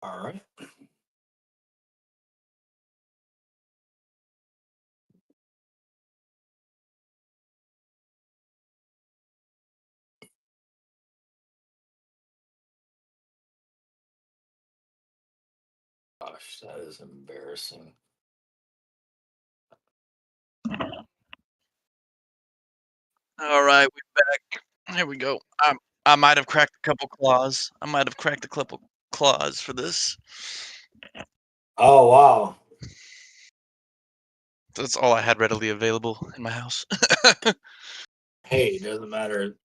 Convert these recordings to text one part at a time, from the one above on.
All right. Gosh, that is embarrassing. All right, we're back. Here we go. I might have cracked a couple claws. I might have cracked a couple claws for this. Oh wow. That's all I had readily available in my house. Hey, it doesn't matter.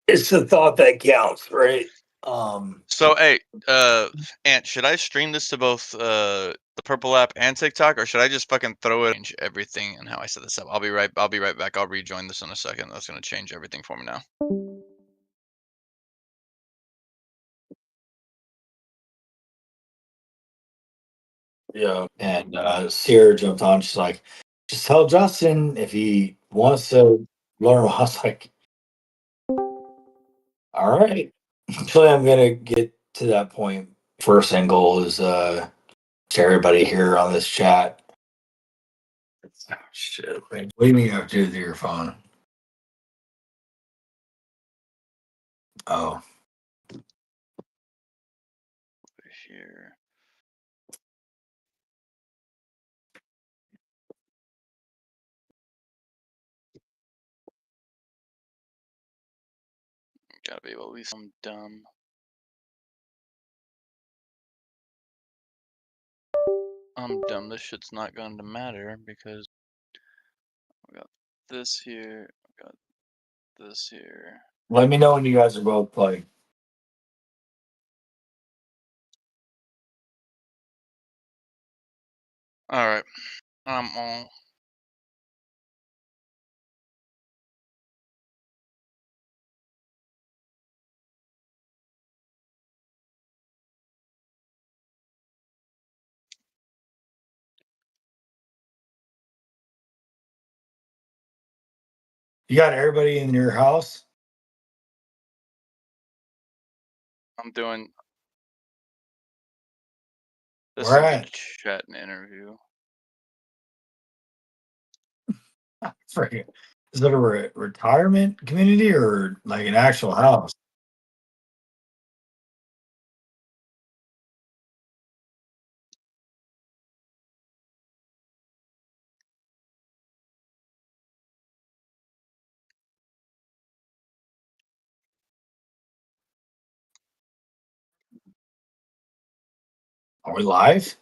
It's the thought that counts, right? So, hey, Ant, should I stream this to both the Purple app and TikTok, or should I just fucking throw it, change everything and how I set this up? I'll be right back. I'll rejoin this in a second. That's gonna change everything for me now. Yeah. And Sierra jumped on. She's like, just tell Justin if he wants to learn. I was like, all right. Actually, I'm gonna get to that point. First end goal is to everybody here on this chat. Oh, shit. Wait, what do you mean you have to do it through your phone? Oh. Here. Gotta be able to leave some dumb. I'm dumb. This shit's not going to matter because we got this here. We got this here. Let me know when you guys are both playing. All right, I'm on. You got everybody in your house? I'm doing. This Where is a at? chat and interview. Freaking, is it a retirement community or like an actual house? Are we live?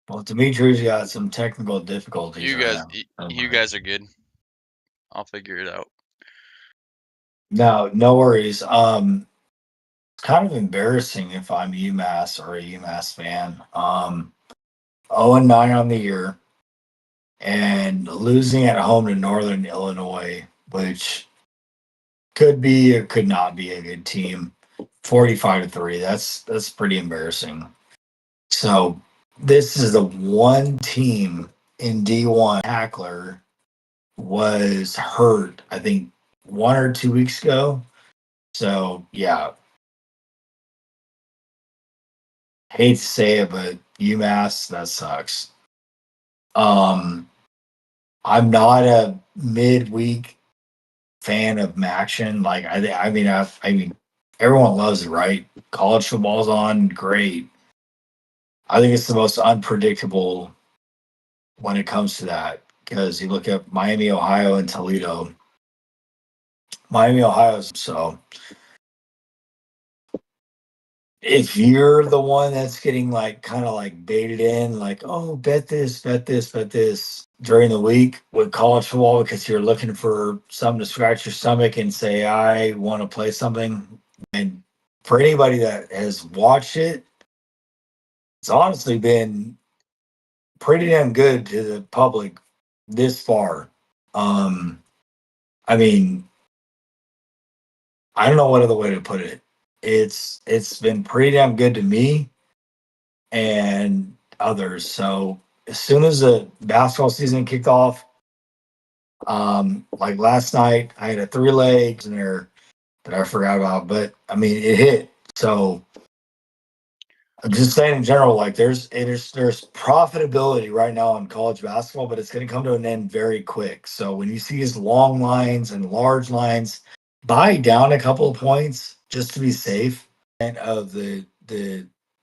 Well, Dimitri's got some technical difficulties You right guys, now. you guys are good. I'll figure it out. No, no worries. It's kind of embarrassing if I'm UMass or a UMass fan. 0-9 on the year and losing at home to Northern Illinois, which could be or could not be a good team. 45-3. That's pretty embarrassing. So this is the one team in D1. Hackler was hurt, I think 1 or 2 weeks ago. So yeah, hate to say it, but UMass, that sucks. I'm not a midweek fan of Maction. Like I mean, everyone loves it, right? College football's on, great. I think it's the most unpredictable when it comes to that because you look at Miami, Ohio, and Toledo. Miami, Ohio. So if you're the one that's getting like kind of like baited in, like, oh, bet this, bet this, bet this during the week with college football because you're looking for something to scratch your stomach and say, I want to play something. And for anybody that has watched it, it's honestly been pretty damn good to the public this far. Um, I mean, I don't know what other way to put it. It's been pretty damn good to me and others. So as soon as the basketball season kicked off, like last night, I had a 3 legs and they're that I forgot about. But I mean, it hit. So I'm just saying in general, like there's profitability right now in college basketball, but it's going to come to an end very quick. So when you see these long lines and large lines, buy down a couple of points just to be safe. And of the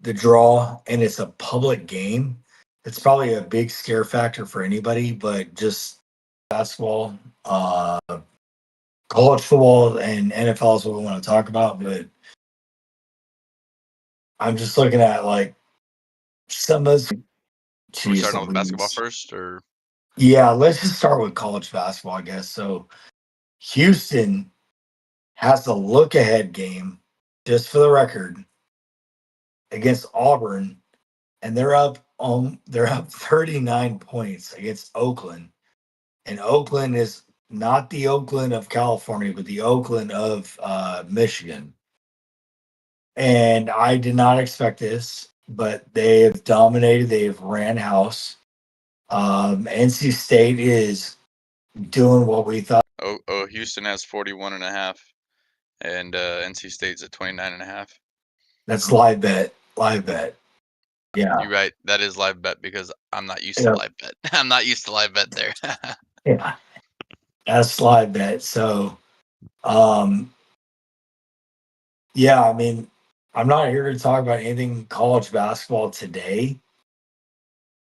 draw, and it's a public game. It's probably a big scare factor for anybody, but just basketball, college football, and NFL is what we want to talk about. But I'm just looking at like some of those. Are we Jeez starting with basketball Louise. first, or Yeah, let's just start with college basketball, I guess. So Houston has the look ahead game, just for the record, against Auburn, and they're up 39 points against Oakland. And Oakland is not the Oakland of California, but the Oakland of Michigan. And I did not expect this, but they have dominated. They have ran house. NC State is doing what we thought. Houston has 41.5, and NC State's at 29.5. That's live bet. Live bet. Yeah. You're right. That is live bet because I'm not used to Yeah. live bet. I'm not used to live bet there. Yeah. That's live bet. So, um, yeah, I mean, I'm not here to talk about anything college basketball today.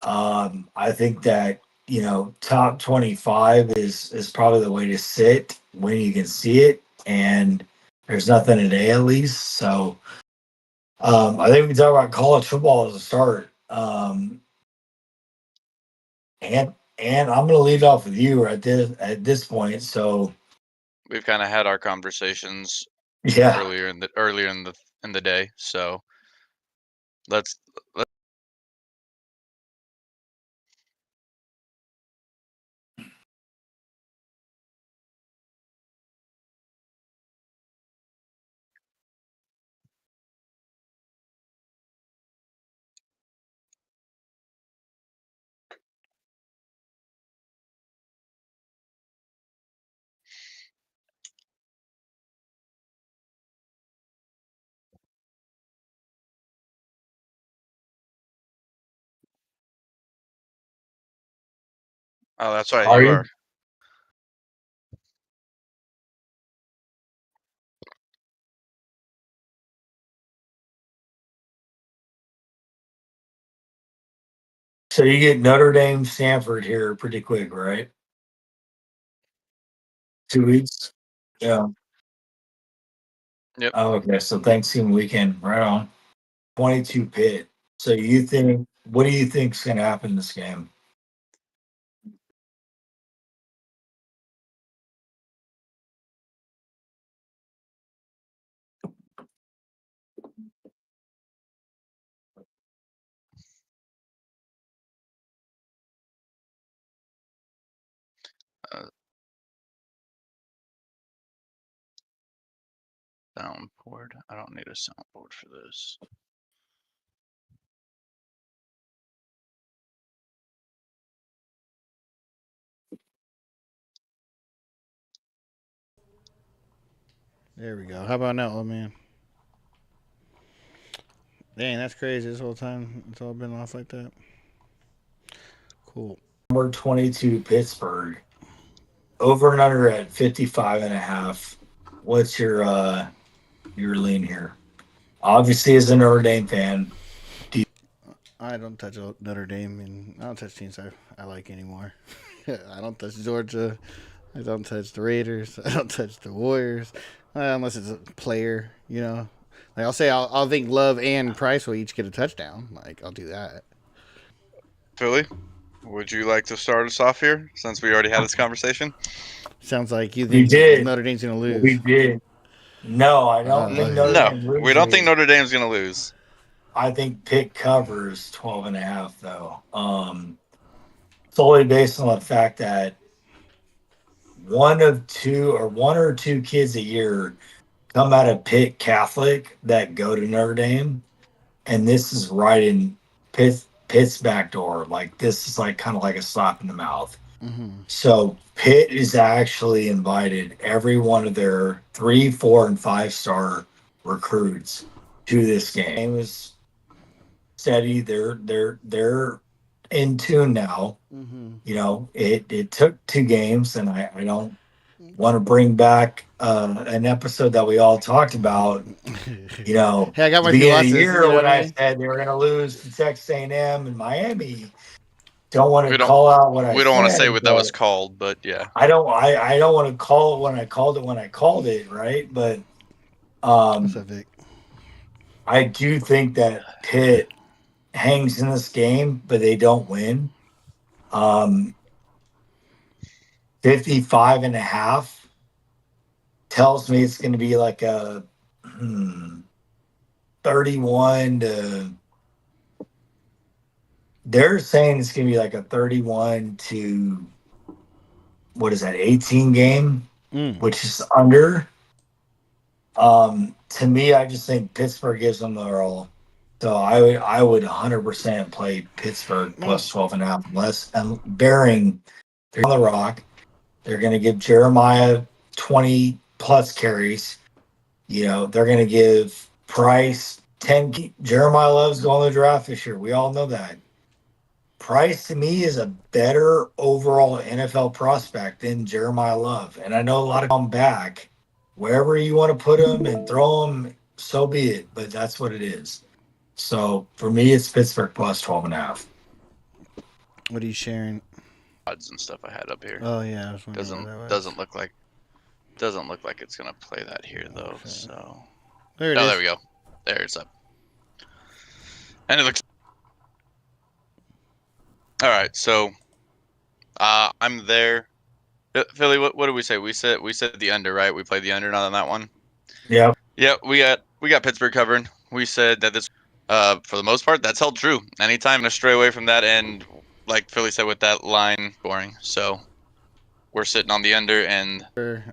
I think that top 25 is probably the way to sit when you can see it, and there's nothing today at least. So I think we can talk about college football as a start. And I'm going to lead off with you at this point. So We've kind of had our conversations yeah, earlier in the day, so let's Oh, that's right. are You you? are. So you get Notre Dame, Stanford here pretty quick, right? 2 weeks. Yeah. Yep. Oh, okay. So Thanksgiving weekend, right on. 22 pit. So what do you think's going to happen in this game? Uh, Soundboard. I don't need a soundboard for this. There we go. How about now, old man? Dang, that's crazy. This whole time it's all been off like that. Cool. Number 22 Pittsburgh. Over and under at 55 and a half. What's your lean here? Obviously, as a Notre Dame fan, I don't touch Notre Dame, and I don't touch teams I like anymore. I don't touch Georgia. I don't touch the Raiders. I don't touch the Warriors, unless it's a player. Like I'll think Love and Price will each get a touchdown. Like I'll do that. Philly, would you like to start us off here since we already had this conversation? Sounds like you we think did. Notre Dame's gonna We lose. did. No, I don't think Okay. Notre No, Dame we don't think loses. Notre Dame's gonna lose. I think pick covers 12 and a half, though. Solely based on the fact that one or two kids a year come out of Pitt Catholic that go to Notre Dame, and this is right in Pitt's back door. Like this is like kind of like a slap in the mouth. So Pitt is actually invited every one of their 3, 4, and 5-star recruits to this game. Game is steady. They're in tune now. You know, it took 2 games, and I don't want to bring back an episode that we all talked about. You know, Hey, I got the my 2 beginning of the losses. year You know when what I I mean? said they were going to lose to Texas A&M and Miami. Don't want We to don't call out what I we don't want to say said, what that was but called, but yeah. I don't want to call it when I called it, right? But What's up, Vic? I do think that Pitt hangs in this game, but they don't win. Um 55 and a half tells me it's going to be like a 31 to, they're saying it's going to be like a 31 to, what is that, 18 game, which is under. To me, I just think Pittsburgh gives them their all. So I would 100% play Pittsburgh plus 12 and a half, unless, and bearing they're on the rock. They're going to give Jeremiah 20 plus carries. You know, they're going to give Price 10. Jeremiah loves going to the draft this year. We all know that. Price to me is a better overall NFL prospect than Jeremiah Love. And I know a lot of come back. Wherever you want to put him and throw him, so be it. But that's what it is. So for me, it's Pittsburgh plus 12 and a half. What are you sharing? Odds and stuff I had up here. Oh yeah, I was wondering what that was. Doesn't look like it's gonna play that here though. Okay. So There it is. there we go. There it's up. And it looks all right. So I'm there. Philly, what did we say? We said the under, right? We played the under on that one. Yeah. Yeah, we got Pittsburgh covering. We said that this for the most part that's held true. Anytime to stray away from that, and like Philly said with that line boring. So we're sitting on the under, and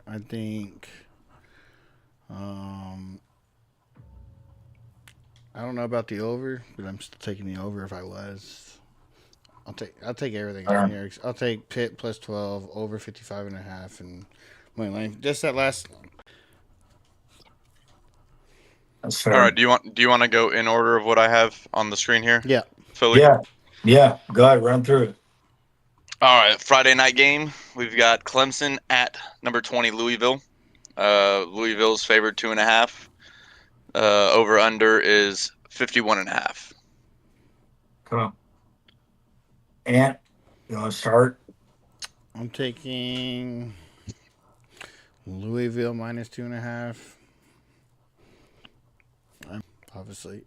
I think. I don't know about the over, but I'm still taking the over if I was. I'll take everything on here. I'll take Pitt plus 12, over 55 and a half, and money line. Just that last. That's fair. all right. Do you want to go in order of what I have on the screen here? Yeah. Philly. Yeah. Go ahead, run through it. All right, Friday night game. We've got Clemson at number 20 Louisville. Louisville's favored 2.5. Over under is 51.5. Come on. Ant, you want to start? I'm taking Louisville minus 2.5. Obviously.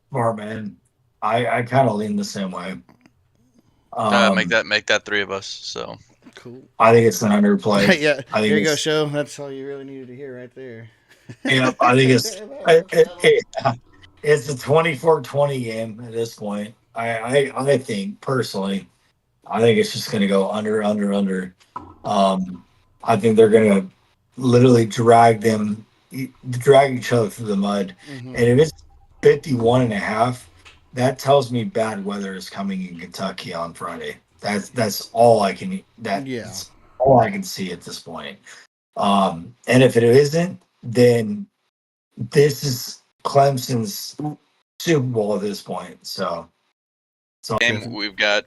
Smart man. I kind of lean the same way. Make that 3 of us. So cool. I think it's an underplay. Yeah, I think here you go, show. That's all you really needed to hear right there. Yeah, I think it's it's a 24-20 game at this point. I think personally, I think it's just going to go under. I think they're going to literally drag each other through the mud. And if it's 51 and a half, that tells me bad weather is coming in Kentucky on Friday. That's all I can. That's all I can see at this point. And if it isn't, then this is Clemson's Super Bowl at this point. So game we've got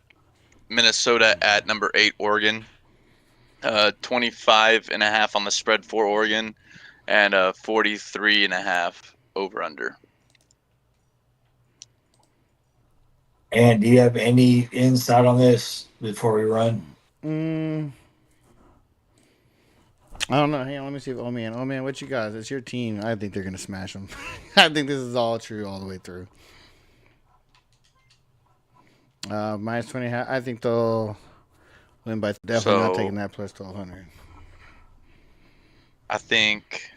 Minnesota at number 8 Oregon. 25.5 on the spread for Oregon, and 43.5 over under. And do you have any insight on this before we run? I don't know. Hang on, let me see if Oh man, what you guys? It's your team. I think they're gonna smash them. I think this is all true all the way through. Minus 20. I think they'll win by definitely not taking that plus 1200. I think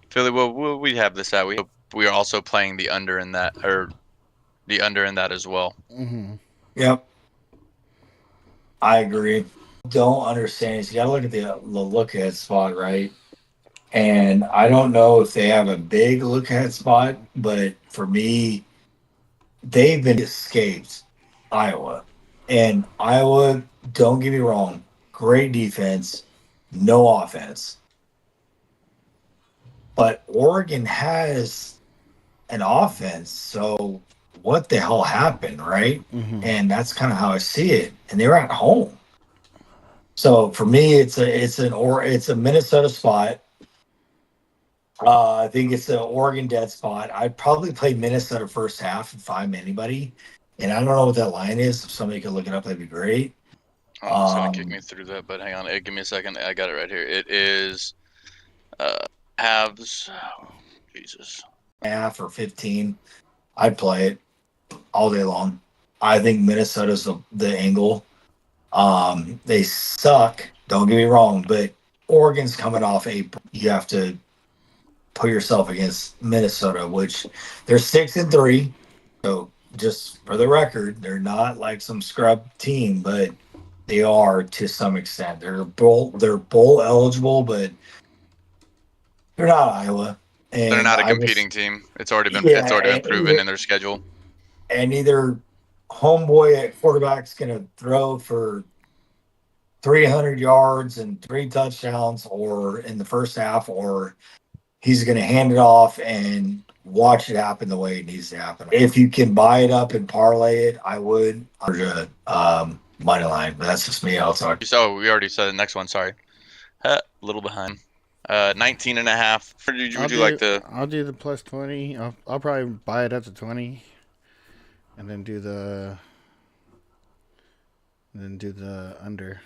Philly. Well, we have this out. We are also playing the under in that, or the under in that as well. Yep, I agree. Don't understand is you got to look at the look ahead spot, right? And I don't know if they have a big look ahead spot, but for me, they've been escaped Iowa, And Iowa, don't get me wrong, great defense, no offense. But Oregon has an offense, so what the hell happened, right? Mm-hmm. And that's kind of how I see it. And they were at home. So for me, it's a Minnesota spot. I think it's an Oregon dead spot. I'd probably play Minnesota first half if I'm anybody. And I don't know what that line is. If somebody could look it up, that'd be great. It's gonna kick me through that, but hang on. Hey, give me a second. I got it right here. It is halves. Oh, Jesus. Half or 15. I'd play it all day long. I think Minnesota's the angle. They suck. Don't get me wrong, but Oregon's coming off April. You have to put yourself against Minnesota, which they're 6-3. So just for the record, they're not like some scrub team, but they are to some extent. They're bowl eligible, but they're not Iowa. And They're not a I just, competing team. It's already been yeah, proven in their schedule. and either homeboy at quarterback's gonna throw for 300 yards and 3 touchdowns or in the first half, or he's going to hand it off and watch it happen the way it needs to happen. If you can buy it up and parlay it, I would. Money line, but that's just me. I'll talk. So we already said the next one. Sorry, a little behind. 19.5. Would you like to? I'll do the plus 20. I'll probably buy it up to 20, and then do the under.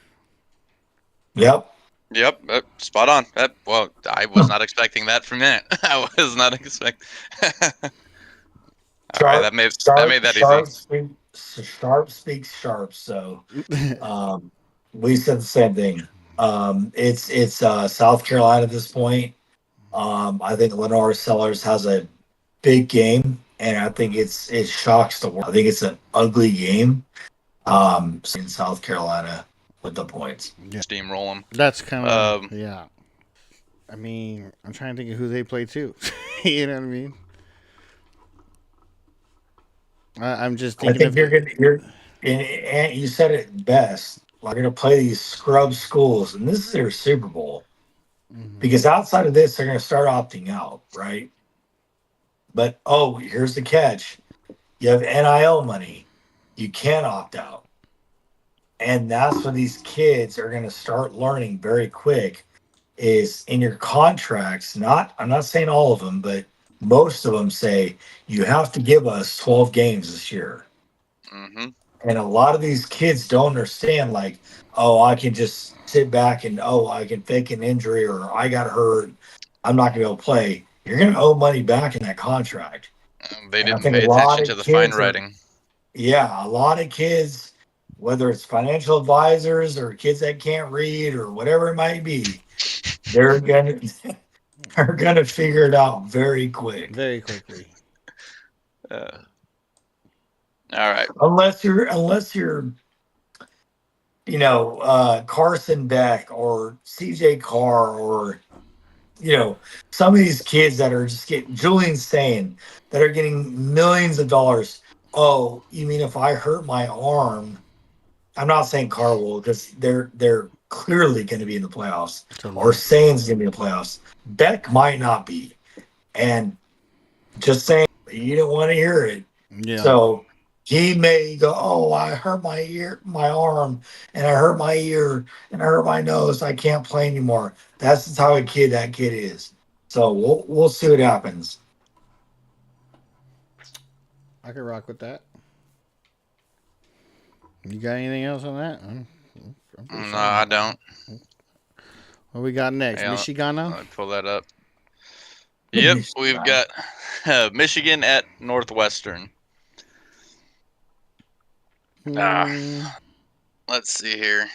Yep. Spot on. Well, I was not expecting that from that. I was not expecting. All right, that made that easy. Sharp speaks sharp. So, we said the same thing. It's South Carolina at this point. I think Lenore Sellers has a big game, and I think it shocks the world. I think it's an ugly game. In South Carolina with the points. Yeah. Steamroll them. That's kind of yeah. I mean, I'm trying to think of who they play too. You know what I mean? I'm just thinking. I think and you said it best. We're gonna play these scrub schools, and this is their Super Bowl. Mm-hmm. Because outside of this, they're gonna start opting out, right? But here's the catch: you have NIL money, you can't opt out, and that's what these kids are gonna start learning very quick. Is in your contracts. I'm not saying all of them, but most of them say you have to give us 12 games this year. Mm-hmm. And a lot of these kids don't understand, like, I can just sit back and, I can fake an injury or I got hurt. I'm not going to be able to play. You're going to owe money back in that contract. They didn't pay attention to the fine writing. Yeah, a lot of kids, whether it's financial advisors or kids that can't read or whatever it might be, they're gonna figure it out very quickly. All right. Unless you're, Carson Beck or CJ Carr or, some of these kids that are just getting Julian Sane that are getting millions of dollars. Oh, you mean if I hurt my arm? I'm not saying Carr will, because they're clearly going to be in the playoffs, or Sane's going to be in the playoffs. Beck might not be, and just saying, you don't want to hear it. Yeah. So he may go, I hurt my arm, and I hurt my ear, and I hurt my nose. I can't play anymore. That's just how that kid is. So we'll see what happens. I can rock with that. You got anything else on that? No, I don't. What we got next? Michigan now? Let me pull that up. Yep, we've got Michigan at Northwestern. Let's see here.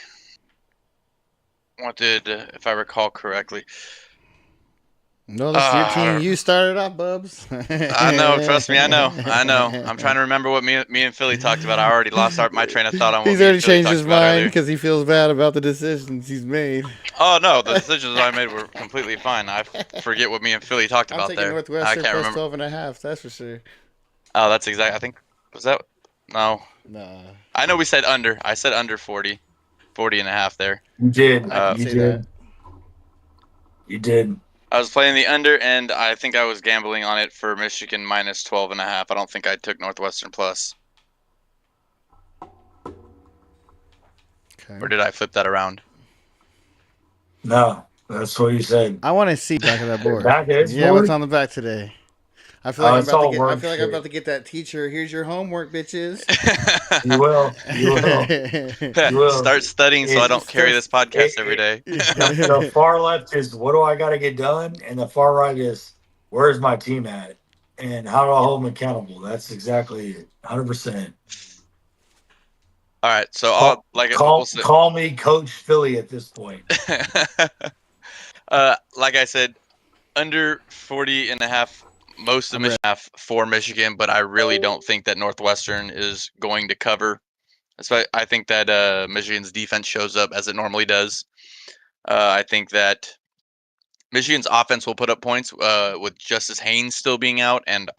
What did, if I recall correctly? No, that's your team. You started off, Bubs. I know. Trust me, I know. I'm trying to remember what me and Philly talked about. I already lost my train of thought on what he's already changed his mind because he feels bad about the decisions he's made. Oh no, the decisions I made were completely fine. I forget what me and Philly talked about there. Northwestern I can't plus remember. 12.5. That's for sure. Oh, that's exact. I think was that. No, Nah, I know we said under. I said under 40, 40 and a half there. You did. I can You say did. that. You did. I was playing the under, and I think I was gambling on it for Michigan minus 12 and a half. I don't think I took Northwestern plus. Okay. Or did I flip that around? No, that's what you said. I want to see back of that board. Back of this Yeah, what's board? on the back today? I feel like Oh, I'm it's about to all get. I work feel like I'm about shit. to get that teacher. Here's your homework, bitches. You will. You will. You will. Start studying so I don't It's carry this just podcast every day. the far left is what do I got to get done, and the far right is where's my team at, and how do I hold them accountable. That's exactly it. 100%. All right, so Call, we'll call, say, call me Coach Philly at this point. like I said, under 40 and a half, most of I'm Michigan half for Michigan, but I really don't think that Northwestern is going to cover. I think that Michigan's defense shows up as it normally does. I think that Michigan's offense will put up points with Justice Haynes still being out and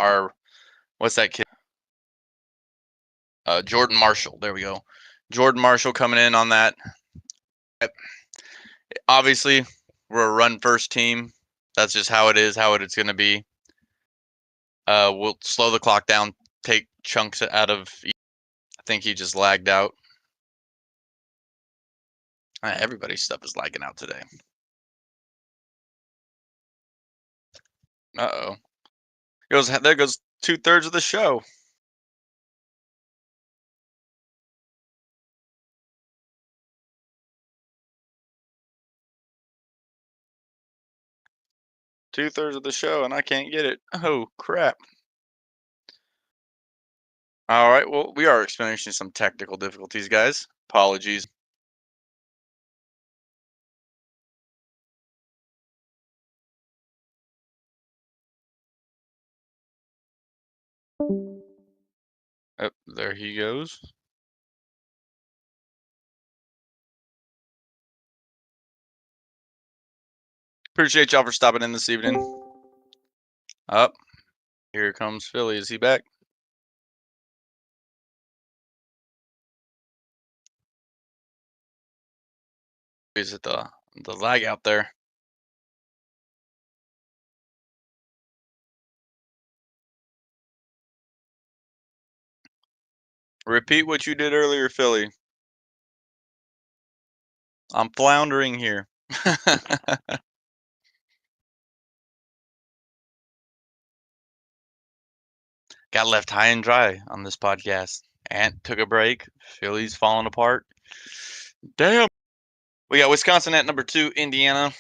what's that kid? Jordan Marshall. There we go. Jordan Marshall coming in on that. Obviously, we're a run first team. That's just how it is, how it's going to be. We'll slow the clock down, take chunks out of. I think he just lagged out. Everybody's stuff is lagging out today. Uh-oh. There goes 2/3 of the show. Two-thirds of the show, and I can't get it. Oh, crap. All right, well, we are experiencing some technical difficulties, guys. Apologies. Oh, there he goes. Appreciate y'all for stopping in this evening. Up. Here comes Philly. Is he back? Is it the lag out there? Repeat what you did earlier, Philly. I'm floundering here. Got left high and dry on this podcast. Ant took a break. Philly's falling apart. Damn. We got Wisconsin at number 2, Indiana.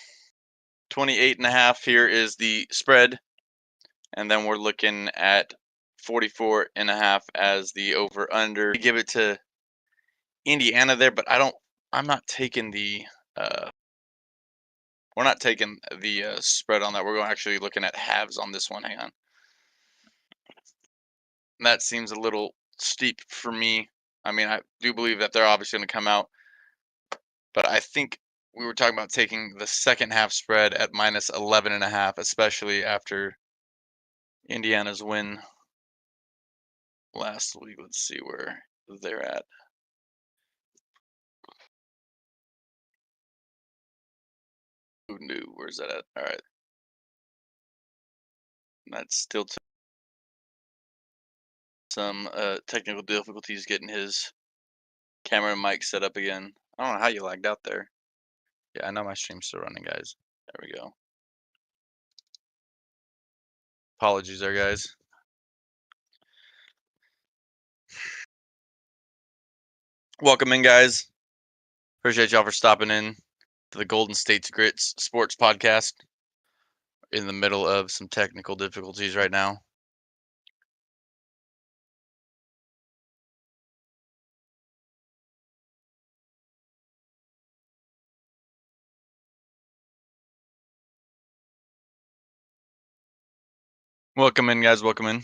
28.5 here is the spread. And then we're looking at 44.5 as the over under. Give it to Indiana there, but I'm not taking we're not taking the spread on that. We're actually looking at halves on this one. Hang on. That seems a little steep for me. I mean, I do believe that they're obviously going to come out, but I think we were talking about taking the second half spread at minus 11.5, especially after Indiana's win last week. Let's see where they're at. Who knew? Where's that at? All right. That's still some technical difficulties getting his camera and mic set up again. I don't know how you lagged out there. Yeah, I know my stream's still running, guys. There we go. Apologies there, guys. Welcome in, guys. Appreciate y'all for stopping in to the Golden State's Grits Sports Podcast. In the middle of some technical difficulties right now. Welcome in, guys. Welcome in.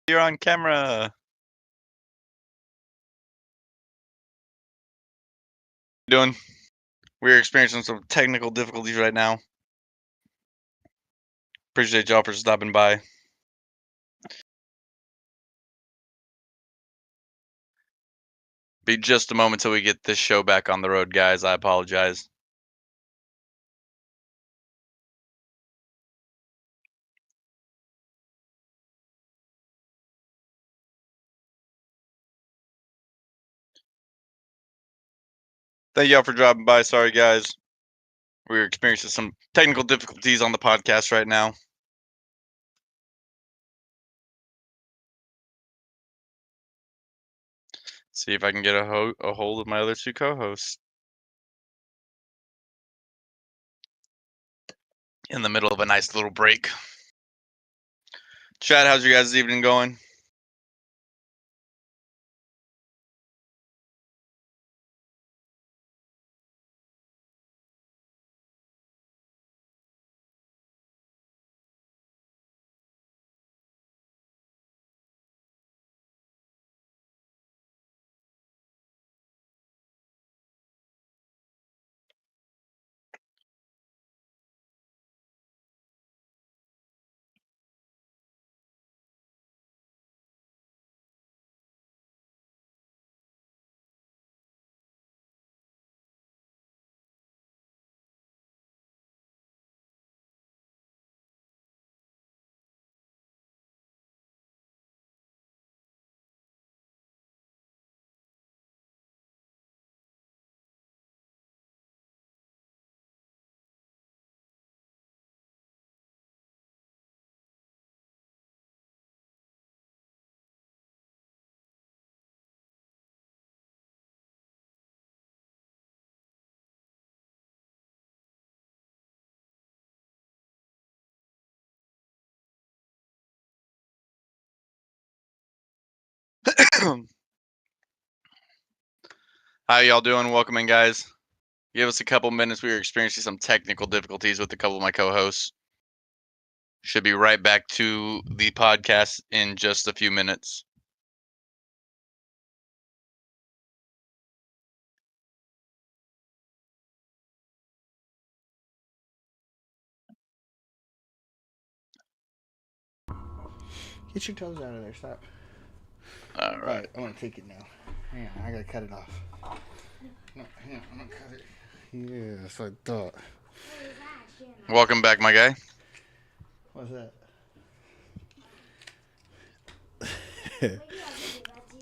You're on camera. How you doing? We're experiencing some technical difficulties right now. Appreciate y'all for stopping by. Be just a moment till we get this show back on the road, guys. I apologize. Thank y'all for dropping by. Sorry, guys. We're experiencing some technical difficulties on the podcast right now. See if I can get a hold of my other two co-hosts. In the middle of a nice little break. Chad, how's your guys' evening going? How y'all doing? Welcome in, guys. Give us a couple minutes. We were experiencing some technical difficulties with a couple of my co-hosts. Should be right back to the podcast in just a few minutes. Get your toes out of there. Stop. All right. I'm gonna take it now. Hang on, I gotta cut it off. No, hang on, I'm gonna cut it. Yeah, that's what I thought. Welcome back, my guy. What's that? All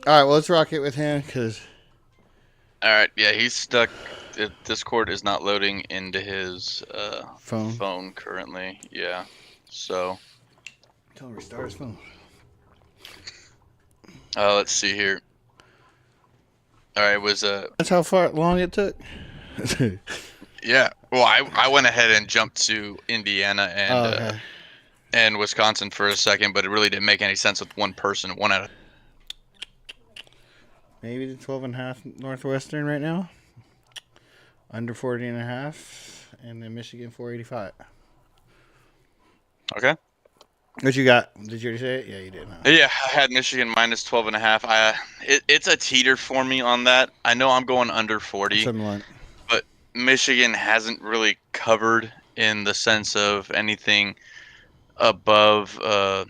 right, well, let's rock it with him, because... All right, yeah, he's stuck. Discord is not loading into his phone currently. Yeah, so... Tell him to restart his phone. Let's see here. All right, That's how long it took? Yeah, well, I went ahead and jumped to Indiana and and Wisconsin for a second, but it really didn't make any sense with one person. One out of... Maybe the 12.5 Northwestern right now. Under 40.5. And then Michigan 485. Okay. What you got? Did you already say it? Yeah, you did. Huh? Yeah, I had Michigan minus 12.5. It's a teeter for me on that. I know I'm going under 40, but Michigan hasn't really covered in the sense of anything above, I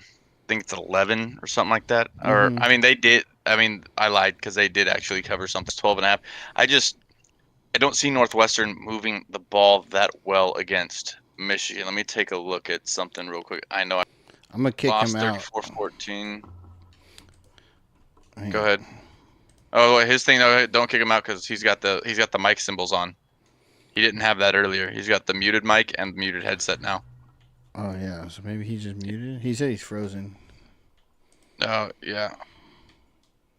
think it's 11 or something like that. Or, I mean, they did. I mean, I lied because they did actually cover something. 12.5. I don't see Northwestern moving the ball that well against Michigan. Let me take a look at something real quick. I know I'm going to kick him out. 34-14. Go ahead. Oh, his thing though, don't kick him out because he's got the mic symbols on. He didn't have that earlier. He's got the muted mic and muted headset now. Oh yeah, so maybe he's just muted. He said he's frozen. Oh yeah.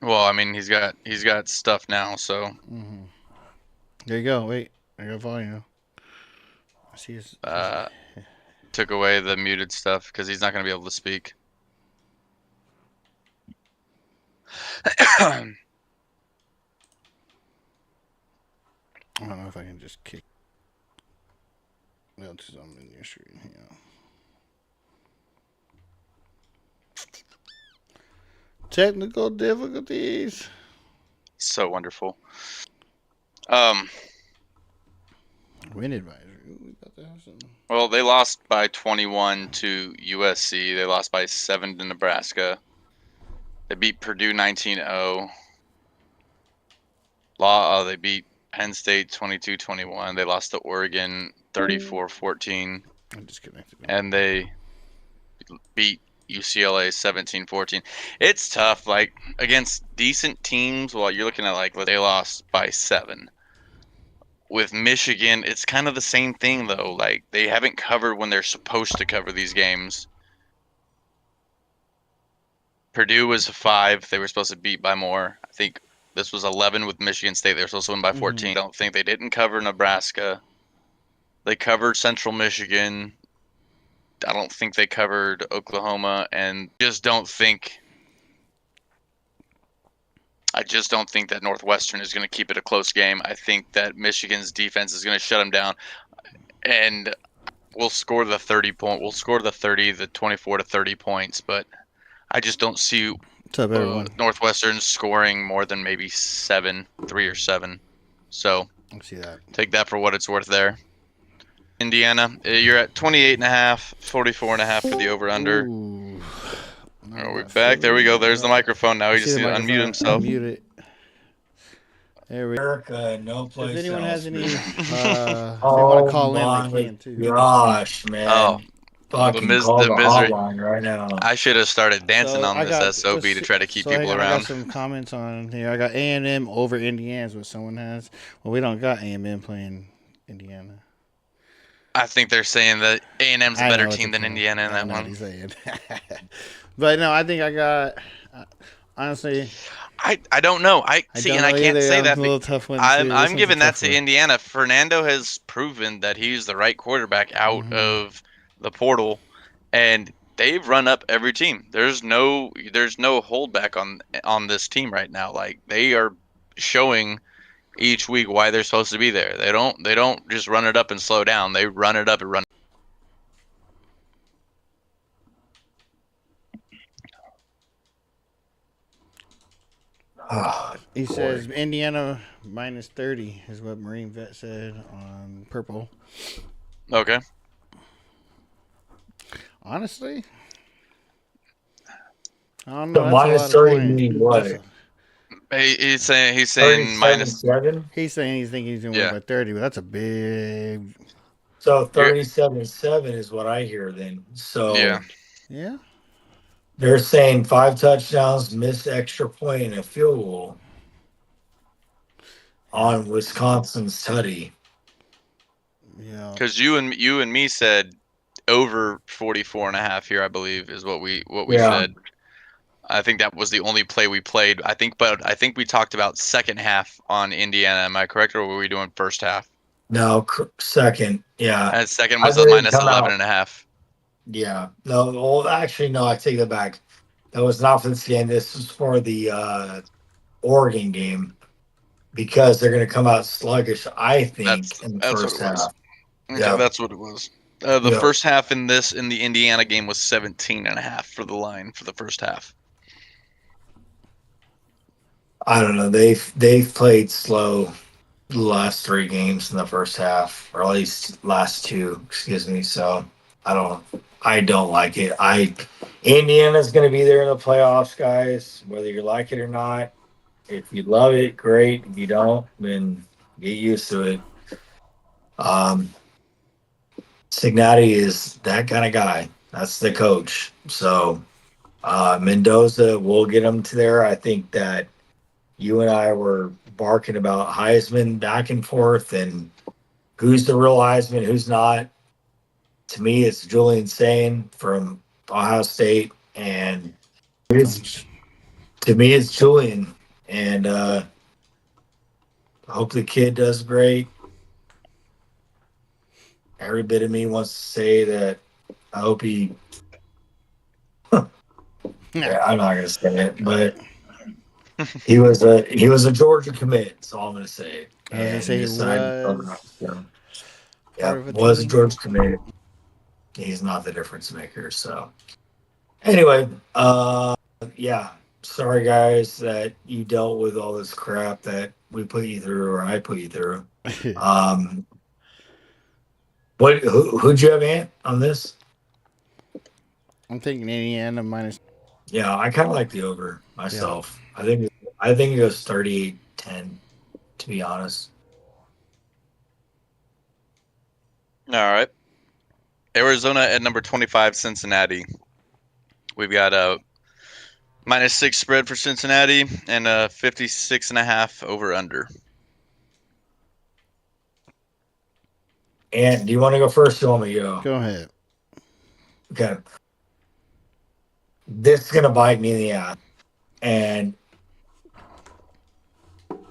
Well, I mean, he's got stuff now, so. Mm-hmm. There you go. Wait, I got volume. I see his. Took away the muted stuff because he's not going to be able to speak. I don't know if I can just kick. Well, just I'm in your screen. Yeah. Technical difficulties. So wonderful. Wind advisory. We about to have some. Well, they lost by 21 to USC. They lost by 7 to Nebraska. They beat Purdue 19-0. They beat Penn State 22-21. They lost to Oregon 34-14. I'm disconnected. And they beat UCLA 17-14. It's tough, like against decent teams. Well, you're looking at like they lost by 7. With Michigan, it's kind of the same thing though. Like they haven't covered when they're supposed to cover these games. Purdue was 5. They were supposed to beat by more. I think this was 11 with Michigan State. They were supposed to win by 14. I don't think they didn't cover Nebraska. They covered Central Michigan. I don't think they covered Oklahoma, and I just don't think that Northwestern is going to keep it a close game. I think that Michigan's defense is going to shut them down, and we'll score the 30 point. We'll score the 24 to 30 points, but I just don't see What's up, everyone? Northwestern scoring more than maybe 3 or 7. So I see that. take that for what it's worth there. Indiana, you're at 28.5, 44.5 for the over/under. Are we back? There we go. There's the microphone. Now he just needs to unmute himself. Unmute it. There we go. America, no place If anyone else. has any, if they want to call in, they can too. Gosh, man. Oh, fucking call the hotline right now. I should have started dancing on this SOB to try to keep people around. I got some comments on here. I got A&M over Indiana is what someone has. Well, we don't got A&M playing Indiana. I think they're saying that A&M's a better team than Indiana in that one. He's saying. But no, I think I got. Honestly, I don't know. I see, and I can't say that. A little tough one. I'm giving that to Indiana. Fernando has proven that he's the right quarterback out of the portal, and they've run up every team. There's no holdback on this team right now. Like they are showing each week why they're supposed to be there. They don't just run it up and slow down. They run it up and run. He says Indiana minus 30 is what Marine Vet said on Purple. Okay. Honestly, I don't know. So minus 30 meaning what? He's saying minus 7. He's saying he's thinking he's going to win by 30, but that's a big. So 37-7 is what I hear then. So yeah. They're saying 5 touchdowns, missed extra point, and a field goal on Wisconsin's tutty. Yeah. Because you and me said over 44.5 here, I believe, is what we said. I think that was the only play we played. I think we talked about second half on Indiana. Am I correct, or were we doing first half? No, second. Yeah. And second was a minus 11.5. Yeah. No, well, actually, no, I take that back. That was not for this game. This was for the Oregon game because they're going to come out sluggish, I think, in the first half. Okay, that's what it was. The first half in the Indiana game was 17.5 for the line for the first half. I don't know. They've played slow the last 3 games in the first half, or at least last 2. Excuse me. So I don't like it. Indiana's going to be there in the playoffs, guys. Whether you like it or not. If you love it, great. If you don't, then get used to it. Cincinnati is that kind of guy. That's the coach. So Mendoza will get them to there. I think that you and I were barking about Heisman back and forth and who's the real Heisman, who's not. To me, it's Julian Sain from Ohio State, and to me, it's Julian. And I hope the kid does great. Every bit of me wants to say that I hope he. Yeah, I'm not gonna say it, but he was a Georgia commit. That's all I'm gonna say. And he was a Georgia commit. He's not the difference maker. So anyway, sorry guys that you dealt with all this crap that we put you through or I put you through. Who'd you have, Ant, on this? I'm taking Indiana minus. Yeah, I kind of like the over myself. I think it goes 38-10, to be honest. All right. Arizona at number 25, Cincinnati. We've got a -6 spread for Cincinnati and a 56.5 over under. Ant, do you want to go first? Or you want me to go? Go ahead. Okay. This is gonna bite me in the ass, and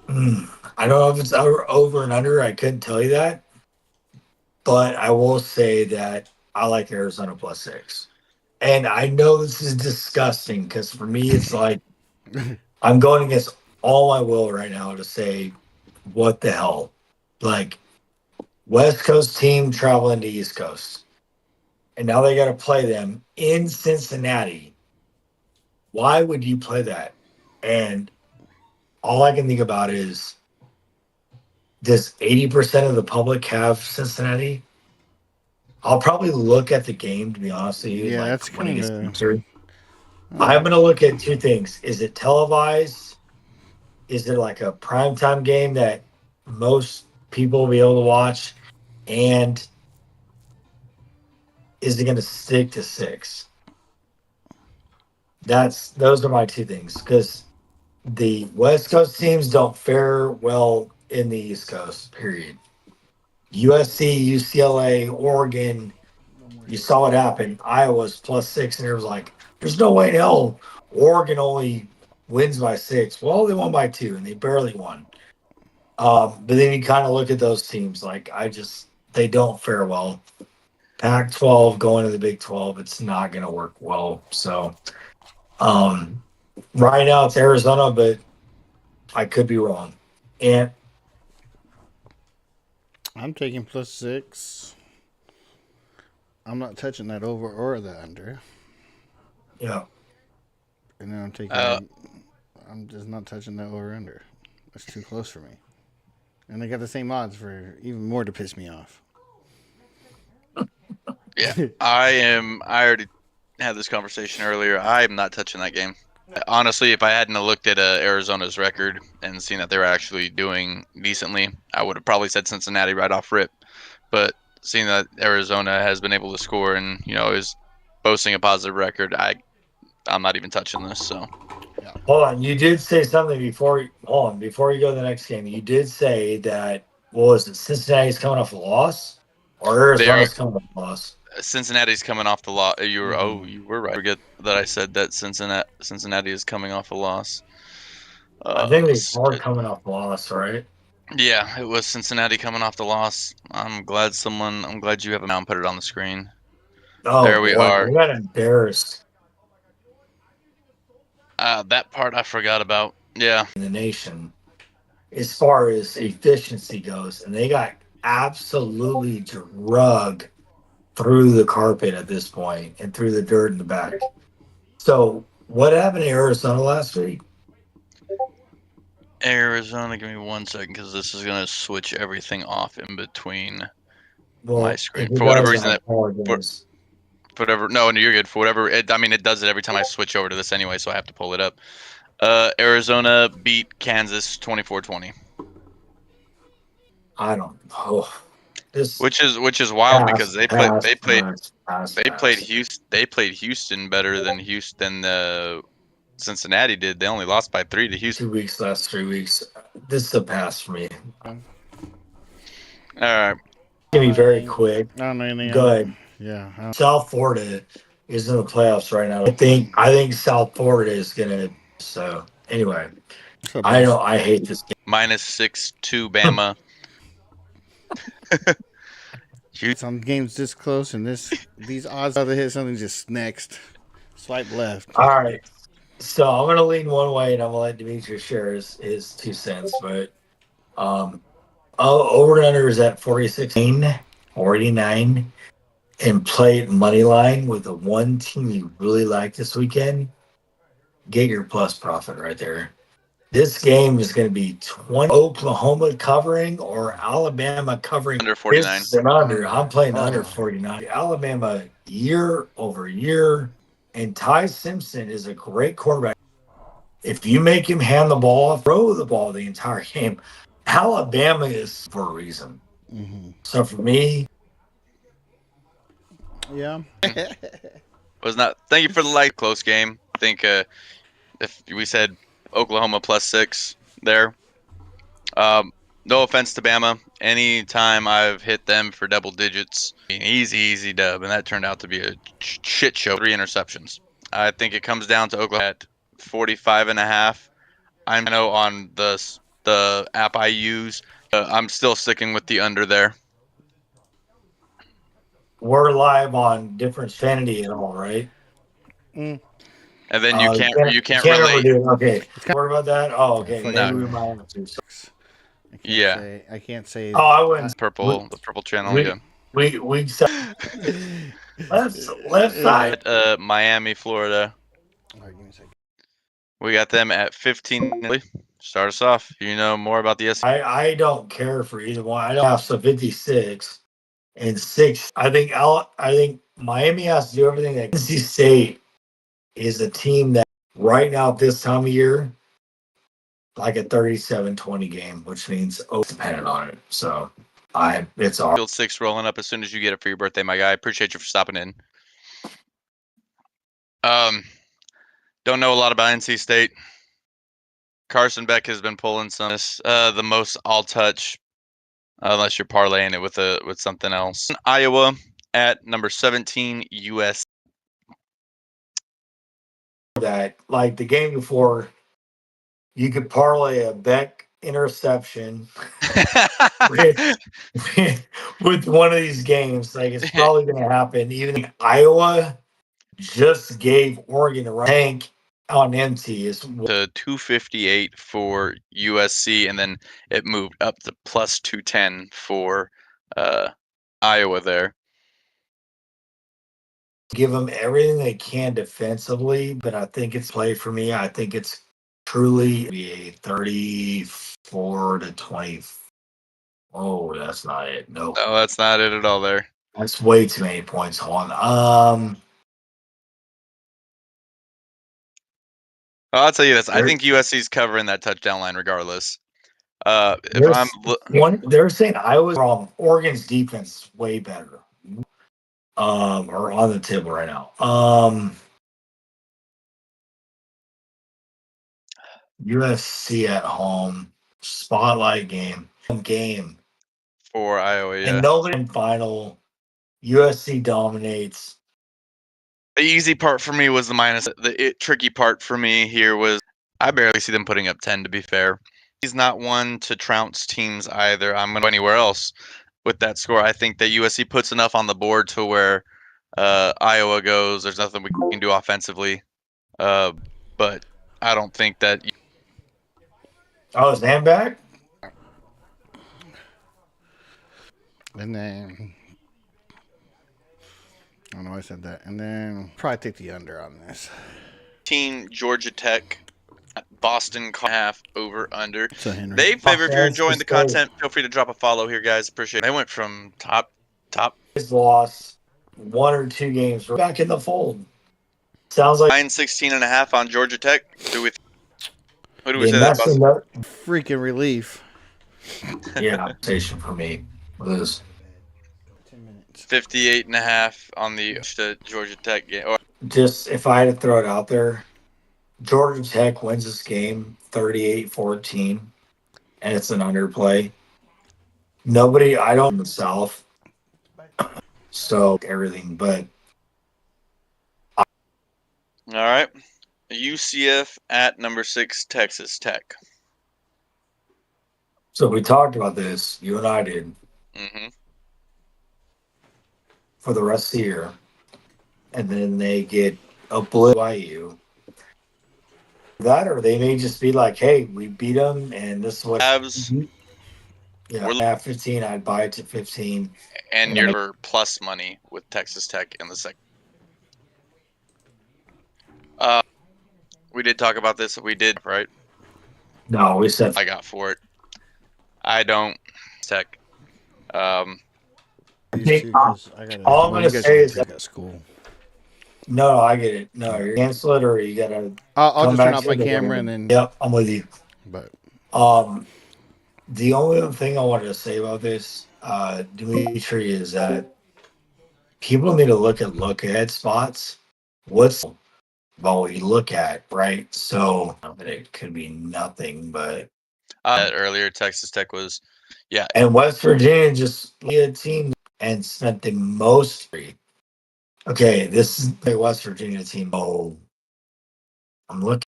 I don't know if it's over and under. I couldn't tell you that, but I will say that I like Arizona +6. And I know this is disgusting because for me, it's like I'm going against all my will right now to say, what the hell? Like, West Coast team traveling to East Coast. And now they got to play them in Cincinnati. Why would you play that? And all I can think about is, does 80% of the public have Cincinnati? I'll probably look at the game, to be honest with you, Yeah, like that's when it kind gets of. answered. I'm going to look at two things. Is it televised? Is it like a primetime game that most people will be able to watch? And is it going to stick to 6? Those are my two things, because the West Coast teams don't fare well in the East Coast, period. USC, UCLA, Oregon, you saw it happen. Iowa's +6, and it was like, there's no way in hell Oregon only wins by 6. Well, they won by 2, and they barely won. But then you kind of look at those teams, like they don't fare well. Pac-12 going to the Big 12, it's not going to work well. So right now it's Arizona, but I could be wrong. And I'm taking +6. I'm not touching that over or the under. yeah, And then I'm just not touching that over under. That's too close for me. And they got the same odds for even more to piss me off. Yeah, I already had this conversation earlier. I'm not touching that game. Honestly, if I hadn't looked at Arizona's record and seen that they were actually doing decently, I would have probably said Cincinnati right off rip. But seeing that Arizona has been able to score and is boasting a positive record, I'm not even touching this. So hold on. You did say something before. Hold on, before you go to the next game. You did say that, what was it? Cincinnati's coming off a loss, or Arizona's coming off a loss? Cincinnati's coming off the loss. You were right. Forget that I said that Cincinnati is coming off a loss. I think they are coming off a loss, right? Yeah, it was Cincinnati coming off the loss. I'm glad you have a now put it on the screen. Oh, there we are. We got embarrassed. That part I forgot about. Yeah. In the nation, as far as efficiency goes, and they got absolutely drugged through the carpet at this point and through the dirt in the back. So what happened to Arizona last week? Arizona, give me 1 second because this is gonna switch everything off in between my screen for whatever reason. No, you're good. For whatever, it does it every time I switch over to this anyway, so I have to pull it up. Arizona beat Kansas 24-20. I don't know. Which is wild because they played Houston better than Cincinnati did. They only lost by 3 to Houston. 2 weeks, last 3 weeks. This is a pass for me. All right. Give me very quick. I don't know anything. Go ahead. Yeah. South Florida is in the playoffs right now. I think South Florida is gonna. So anyway, I hate this game. -6-2 Bama. Some games this close and these odds to hit something just next. Swipe left. All right. So I'm gonna lean one way and I'm gonna let Demetrius share his 2 cents, but over and under is at 49, and play it money line with the one team you really like this weekend. Get your plus profit right there. This game is going to be 20 Oklahoma covering or Alabama covering. Under 49. This is an under. I'm playing Oh. under 49. Alabama year over year. And Ty Simpson is a great quarterback. If you make him hand the ball off, throw the ball the entire game, Alabama is for a reason. Mm-hmm. So for me, Yeah. Was not. Thank you for the like. Close game. I think if we said Oklahoma +6 there. No offense to Bama. Anytime I've hit them for double digits, easy dub, and that turned out to be a shit show. 3 interceptions. I think it comes down to Oklahoma at 45.5. I know on the app I use, I'm still sticking with the under there. we're live on different Fanity and all, right? Mm. And then you can't can't relate. overdo it. Okay. Worry about that. Oh, okay. Fuck Maybe no. we might have to. I can't say. Oh, I wouldn't. The purple channel, We yeah. we left side. At Miami, Florida. All right, give me a second. We got them at 15. Start us off. You know more about the SEC. I don't care for either one. I don't have so 56 and 6. I think Miami has to do everything that NC State is a team that right now at this time of year, like a 37-20 game, which means dependent on it. So it's all Field 6 rolling up as soon as you get it for your birthday, my guy. Appreciate you for stopping in. Don't know a lot about NC State. Carson Beck has been pulling some. The most I'll touch, unless you're parlaying it with something else. Iowa at number 17, US. that like the game before, you could parlay a Beck interception with, with one of these games. Like it's probably going to happen. Even Iowa just gave Oregon a tank on empty is to 258 for USC, and then it moved up to plus 210 for Iowa there. give them everything they can defensively, but I think it's play for me. I think it's truly be a 34-20. Oh, that's not it. No, Oh, that's not it at all there. that's way too many points on. I'll tell you this. I think USC's covering that touchdown line regardless. If There's I'm they're saying Iowa's wrong. Oregon's defense is way better. Or on the table right now. USC at home, spotlight game for Iowa, yeah. and nobody in final. USC dominates. The easy part for me was the minus. The tricky part for me here was I barely see them putting up 10, to be fair. He's not one to trounce teams either. I'm going to go anywhere else with that score. I think that USC puts enough on the board to where Iowa goes. There's nothing we can do offensively. But I don't think that. Oh, is Nam back? And then I don't know why I said that. And then probably take the under on this. Team Georgia Tech, Boston half over under. So Henry. They favor if you're enjoying the content. Feel free to drop a follow here, guys. Appreciate it. They went from top. His loss 1 or 2 games. We're back in the fold. Sounds like 9-16.5 on Georgia Tech. Who do we they say that messed about? up. Freaking relief. Yeah, station for me was 10 minutes. 58.5 on the Georgia Tech game. Or just if I had to throw it out there, Georgia Tech wins this game 38-14, and it's an underplay. Nobody, I don't in the South, so everything, but all right, UCF at number 6, Texas Tech. so we talked about this, you and I did, for the rest of the year, and then they get obliterated by you. That, or they may just be like, hey, we beat them, and this is what. Yeah, at 15, I'd buy it to 15. And you're for plus money with Texas Tech in the second. We did talk about this. We did, right? No, we said I got for it. I don't. Tech. These two, because I gotta. all I'm Well, gonna you guys say can is take at school. no, I get it. No, Alright. you cancel it or you gotta I'll come just turn back off to my the camera game. and then. Yep, I'm with you. But The only other thing I wanted to say about this, Dimitri, is that people need to look ahead spots. What's about what you look at, right? So it could be nothing, but earlier Texas Tech was, yeah. and West Virginia just lead a team and spent the most. Okay, this is the West Virginia team. Oh, I'm looking.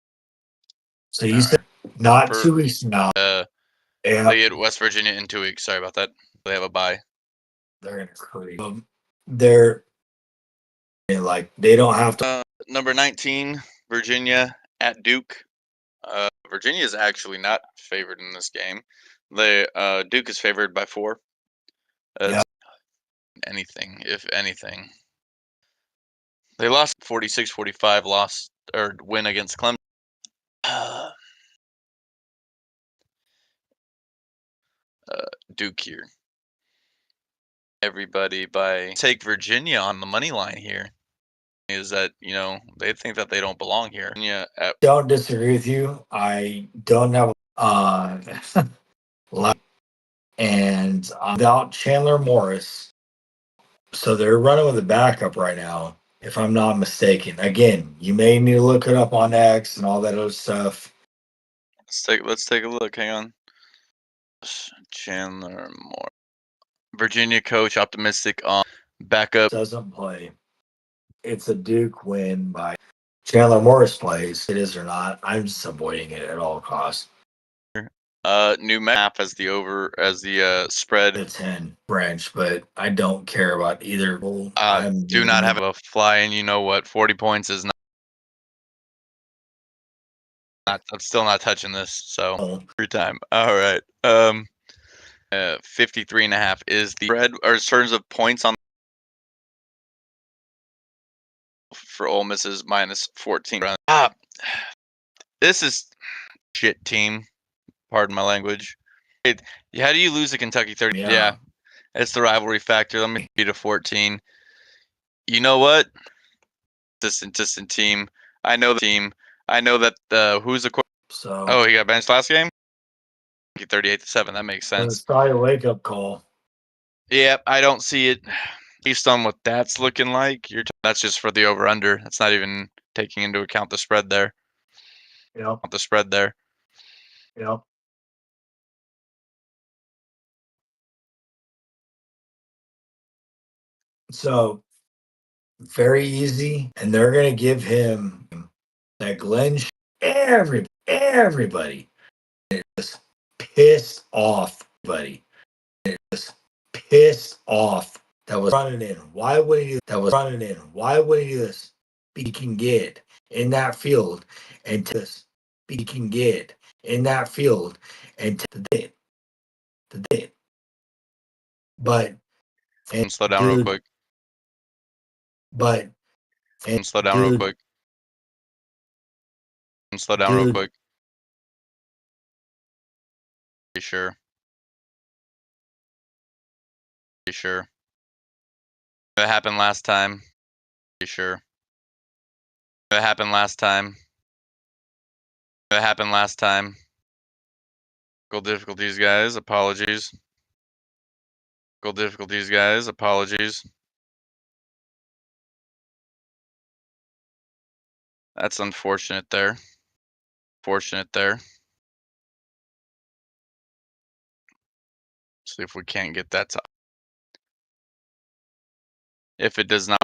So you said not For 2 weeks from now. they Yeah, get West Virginia in 2 weeks. Sorry about that. They have a bye. they're gonna creep. They're like they don't have to. Number 19, Virginia at Duke. Virginia is actually not favored in this game. Duke is favored by 4. Yeah. Anything, if anything. They lost 46-45, lost or win against Clemson. Duke here. Everybody take Virginia on the money line here. Is that, they think that they don't belong here. Yeah. Don't disagree with you. I don't have and without Chandler Morris, so they're running with a backup right now, if I'm not mistaken. Again, you may need to look it up on X and all that other stuff. Let's take a look. Hang on. Chandler Moore. Virginia coach optimistic on backup. Doesn't play. It's a Duke win by Chandler Morris plays. It is or not. I'm just avoiding it at all costs. New map as the spread. The 10 branch, but I don't care about either. Do not have a fly, and you know what? 40 points is not. I'm still not touching this. So free time. All right. 53.5 is the spread, or in terms of points on for Ole Miss is minus 14. This is shit team. Pardon my language. How do you lose to Kentucky 30? Yeah, it's the rivalry factor. Let me beat a 14. You know what? Distant team. I know the team. I know that who's the so. Oh, he got benched last game. 38-7. That makes sense. It's probably a wake up call. Yeah, I don't see it based on what that's looking like. That's just for the over under. That's not even taking into account the spread there. Yep. The spread there. Yep. So very easy, and they're gonna give him that Glenn. Everybody is pissed off, buddy. Just pissed off. That was running in. Why would he? That was running in. Why would he do this? He can get in that field and this. He can get in that field and the it. But and slow down real quick. But and slow down real quick. Slow down real quick. Be sure. Be sure. That happened last time. Be sure. That happened last time. That happened last time. Difficulties, guys. Apologies. Difficulties, guys. Apologies. That's unfortunate there. Fortunate there. See if we can't get that to. If it does not.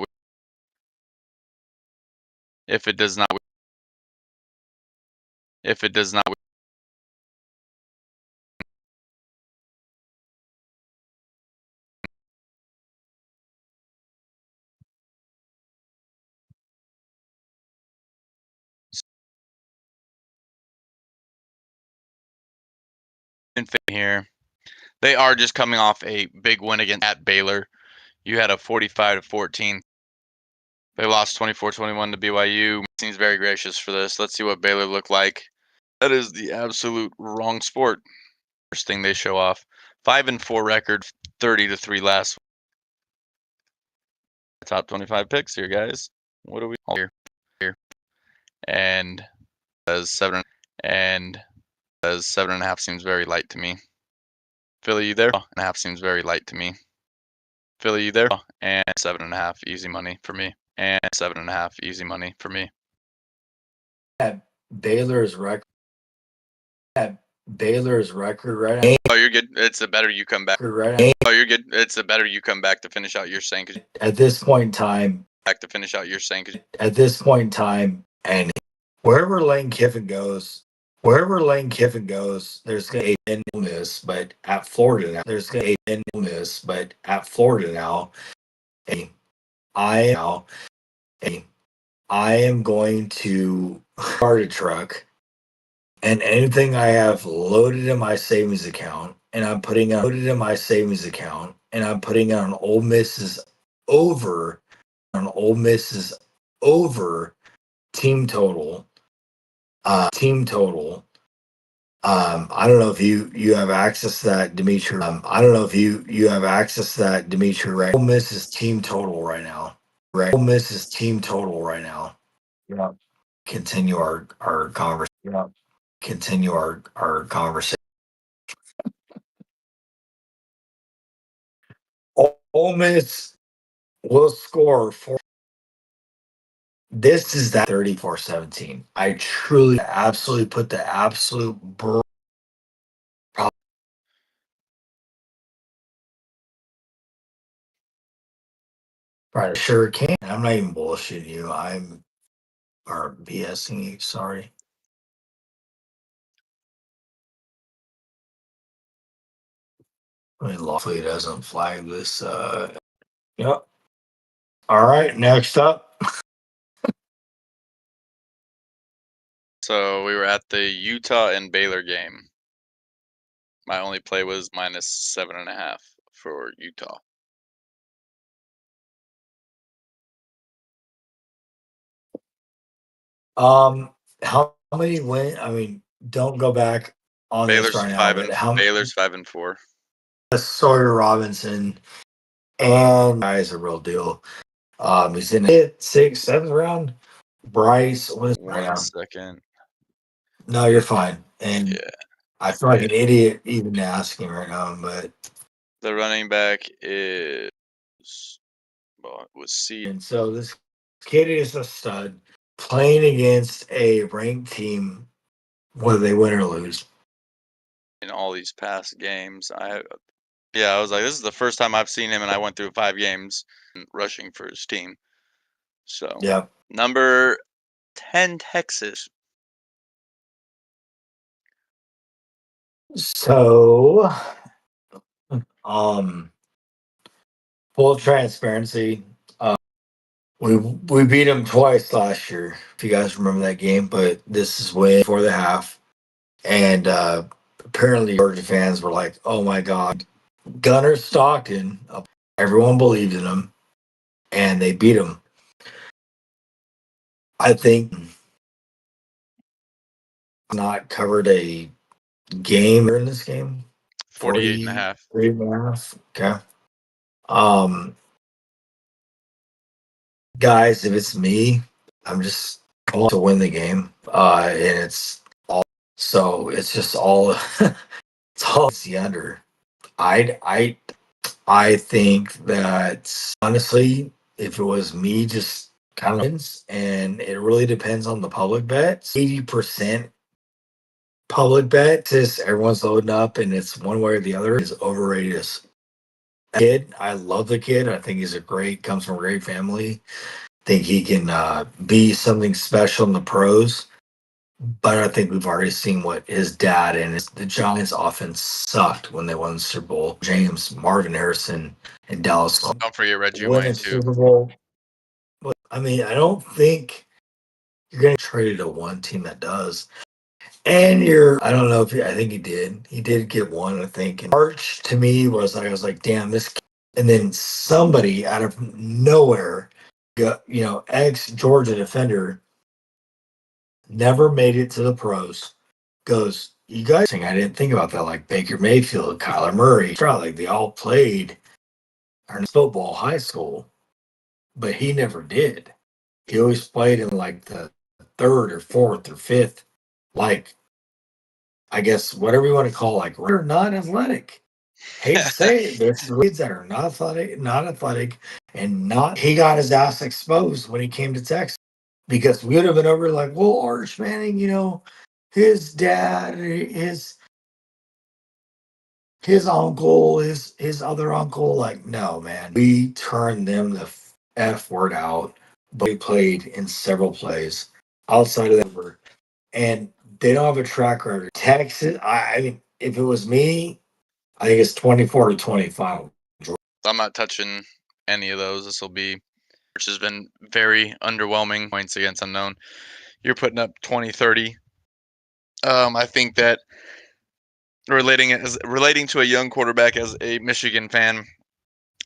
If it does not. If it does not. Here, they are just coming off a big win against at Baylor. You had a 45-14. They lost 24-21 to BYU. Seems very gracious for this. Let's see what Baylor looked like. That is the absolute wrong sport. First thing they show off. 5-4 record, 30-3 last. Top 25 picks here, guys. What do we here? And says 7.5 seems very light to me. Philly, you there? 7.5 seems very light to me. Philly, you there? And 7.5 easy money for me. And 7.5 easy money for me. At Baylor's record. At Baylor's record right now. Oh, you're good. It's a better you come back. Right now. Oh, you're good. It's a better you come back to finish out your saying. At this point in time. Back to finish out your saying. At this point in time, and wherever Lane Kiffin goes, there's going to be an illness, but at Florida now, I am going to start a truck, and anything I have loaded in my savings account, and I'm putting on Ole Miss's over team total. I don't know if you have access to that, Dimitri. I don't know if you have access to that, Dimitri. Right? Ole Miss's team total right now. Yeah. Continue our conversation. Yeah. Continue our conversation. Ole Miss will score for. This is that 34-17. I truly, absolutely put the absolute right. Sure can. I'm not even bullshitting you. Or BSing you. Sorry. I mean, lawfully it doesn't flag this. Yep. All right. Next up. So we were at the Utah and Baylor game. My only play was -7.5 for Utah. How many win? I mean, don't go back on Baylor's this right now. But Baylor's 5-4. Sawyer Robinson and guy's a real deal. He's in it 6th, 7th round. Bryce, what is 1 second. No, you're fine. And Yeah. I feel like an idiot even asking right now, but The running back is it was C. And so this kid is a stud playing against a ranked team, whether they win or lose. In all these past games. I was like, this is the first time I've seen him, and I went through 5 games rushing for his team. So Yeah. number 10, Texas. So, full transparency, we beat them twice last year, if you guys remember that game. But this is way before the half, and apparently Georgia fans were like, "Oh my God, Gunner Stockton!" Everyone believed in him, and they beat him. I think not covered a game in this game. 48.5. 48.5. Okay. Guys, if it's me, I'm just going to win the game. And it's all so it's just all it's the under. I think that honestly, if it was me, just kind of and it really depends on the public bets. 80% public bet is everyone's loading up and it's one way or the other is overrated. Kid, I love the kid. I think he's comes from a great family. Think he can be something special in the pros. But I think we've already seen what his dad and the Giants offense sucked when they won the Super Bowl. James, Marvin Harrison, and Dallas. Don't forget Reggie Win Wayne a too. Super Bowl. But I mean, I don't think you're going to trade to one team that does. And I don't know if I think he did. He did get one, I think. And March to me was like, I was like, damn, this. And then somebody out of nowhere, ex Georgia defender, never made it to the pros, goes, you guys think I didn't think about that, like Baker Mayfield, Kyler Murray, like they all played football high school, but he never did. He always played in like the third or fourth or fifth, like I guess whatever you want to call like they're not athletic. Hate to say it, there's kids that are not athletic, and not. He got his ass exposed when he came to Texas because we would have been over like, well, Arch Manning, his dad, his uncle, his other uncle, like, no, man, we turned them the f word out. But we played in several plays outside of that, and they don't have a track record. Texas, I mean, if it was me, I think it's 24-25. I'm not touching any of those. This will be, which has been very underwhelming points against unknown. You're putting up 20, 30. I think that relating to a young quarterback as a Michigan fan,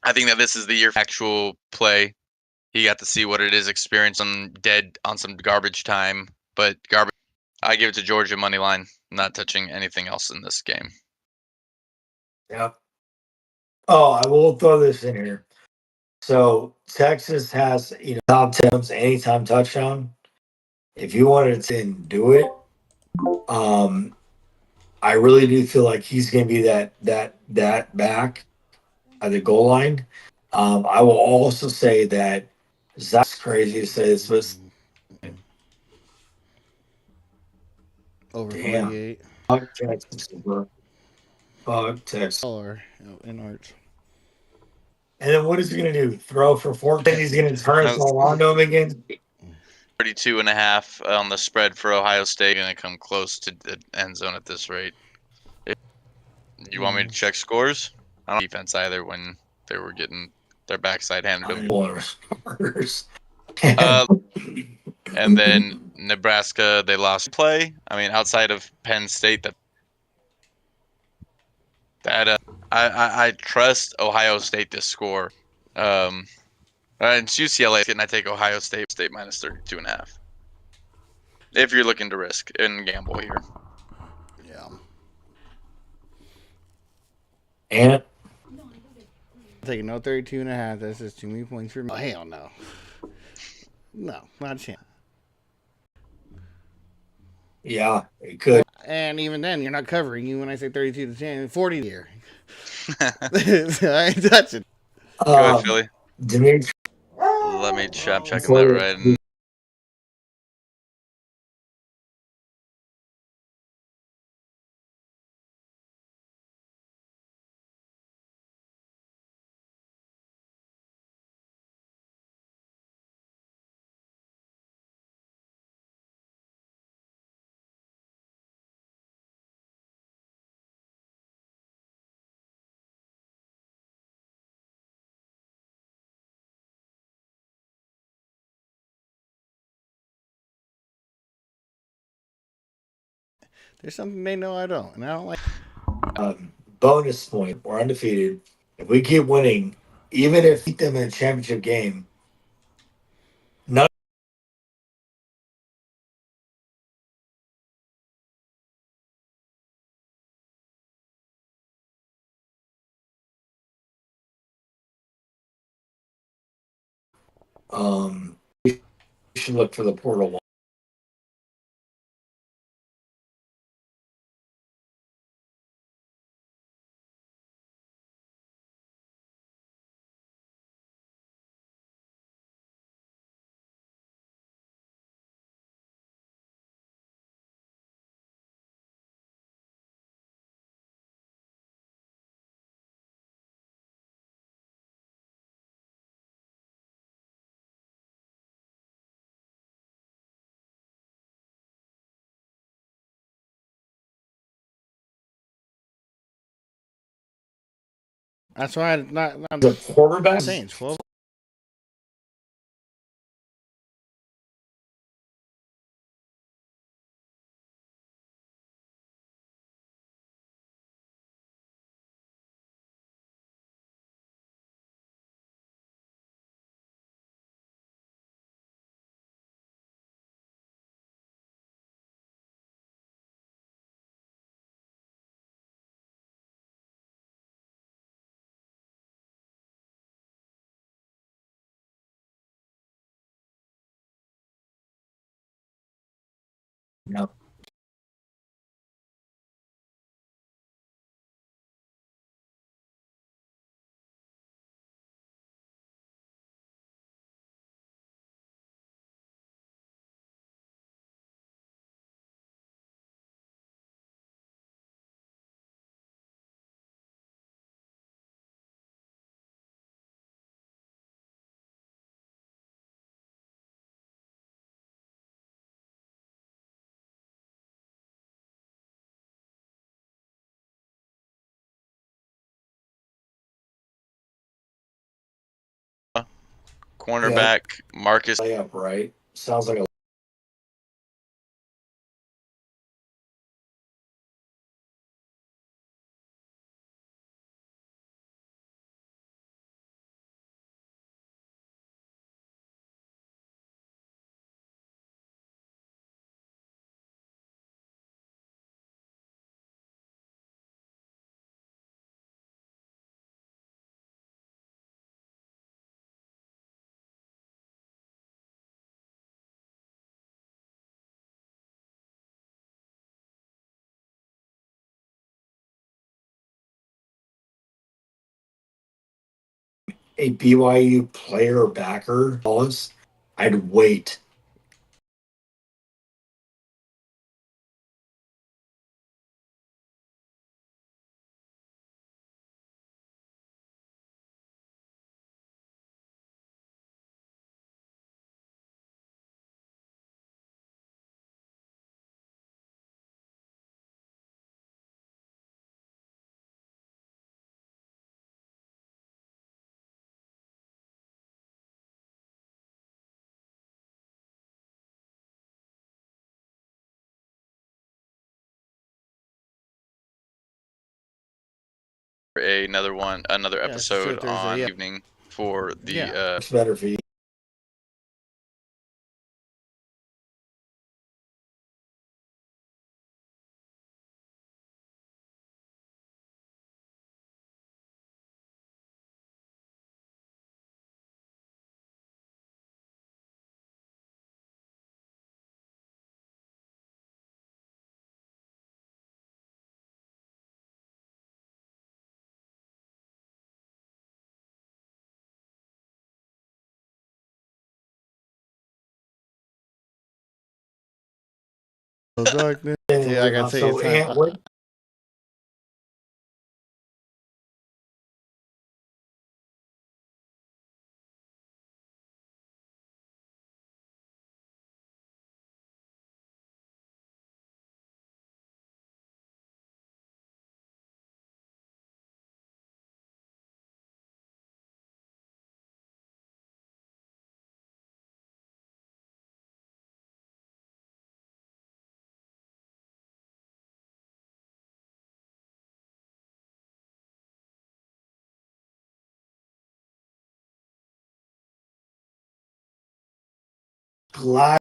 I think that this is the year for actual play. He got to see what it is, experience on some garbage time, but garbage. I give it to Georgia money line. Not touching anything else in this game. Yep. Oh, I will throw this in here. So Texas has top tens anytime touchdown. If you wanted to do it, I really do feel like he's going to be that back at the goal line. I will also say that Zach's crazy to say this, but Over damn, 48. fuck Texas, bro. Fuck Texas. Or in Arch. And then what is he going to do? Throw for 14? He's going to turn it all on to him again? 32.5 on the spread for Ohio State. Going to come close to the end zone at this rate. You want me to check scores? I don't defense either when they were getting their backside handed to them. And then Nebraska, they lost play. I mean, outside of Penn State, I trust Ohio State to score. And it's UCLA, and I take Ohio State minus 32.5. If you're looking to risk and gamble here. Yeah. And Taking no 32.5. That's just too many points for me. Oh, hell no. No, not a chance. yeah, it could. And even then, you're not covering you when I say 32-10, 40 here. I ain't touching. Go ahead, Philly. Dimitri, Let me check. I'm checking that right. There's something they know I don't, and I don't like. Bonus point. We're undefeated. If we keep winning, even if we beat them in a championship game, none. We should look for the portal. That's why I'm not The quarterback. saying 12. Yep. Cornerback Marcus. Layup, right? Sounds like a BYU player backer. I'd wait. Another Yeah, let's just do episode it Thursday, on yeah. evening for the Yeah. It's better for you. Darkness. Dude, I gotta tell you, So, Ant, what glad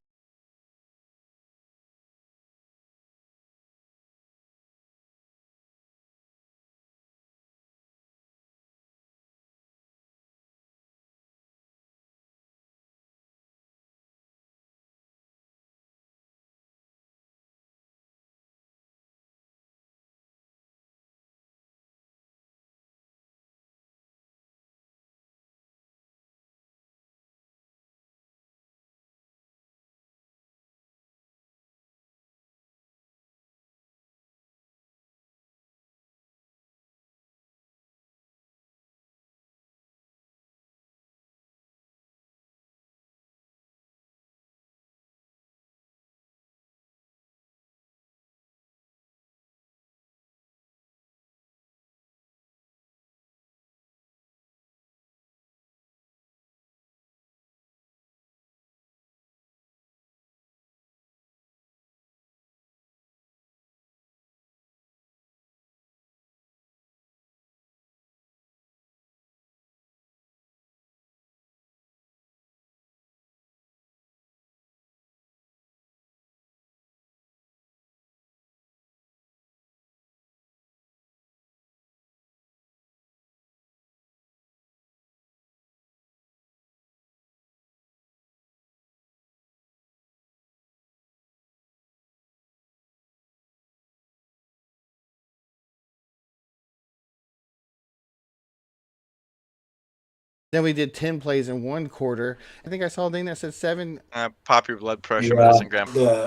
Then we did 10 plays in one quarter. I think I saw a thing that said 7. Pop your blood pressure Yeah, medicine, Grandpa. the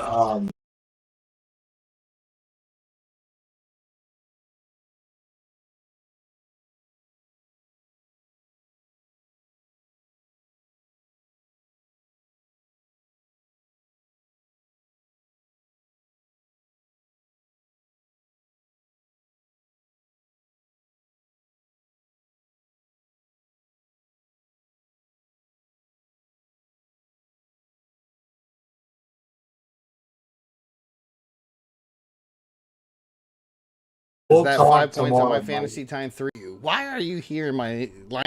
Is that 5 points on my fantasy time 3? Why are you here in my line?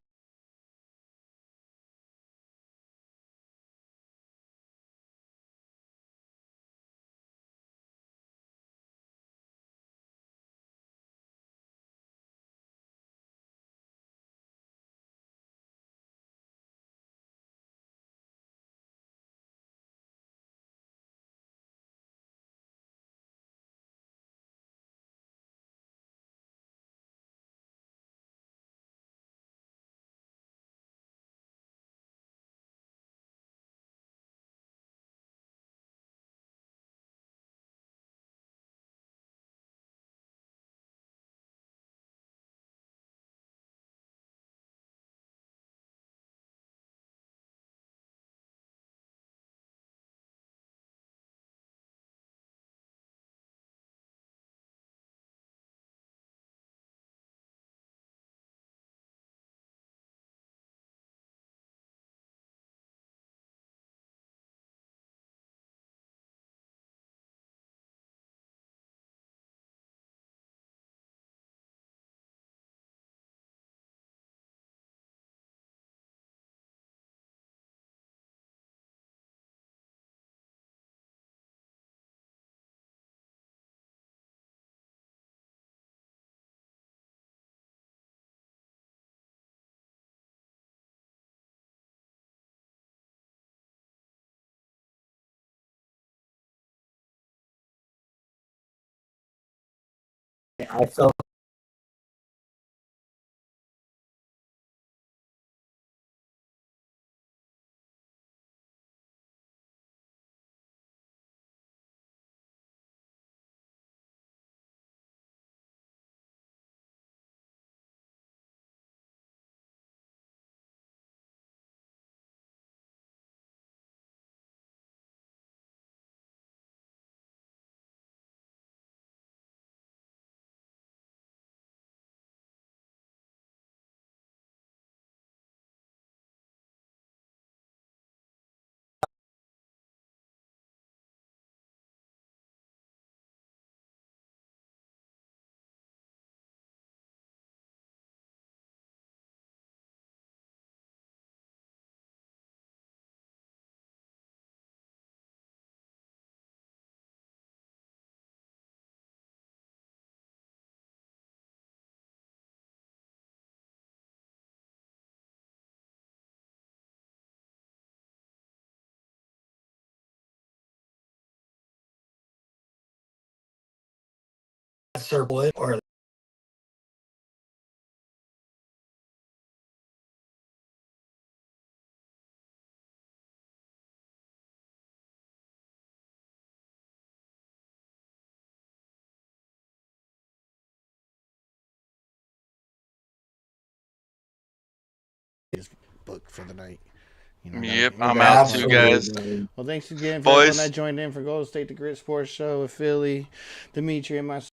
I felt circle it or Book for the night. You know, Yep, we I'm got out too, plenty. guys. absolutely. Well, thanks again for everyone Boys. that joined in for Golden State the Grit Sports Show with Philly, Dimitri, and myself.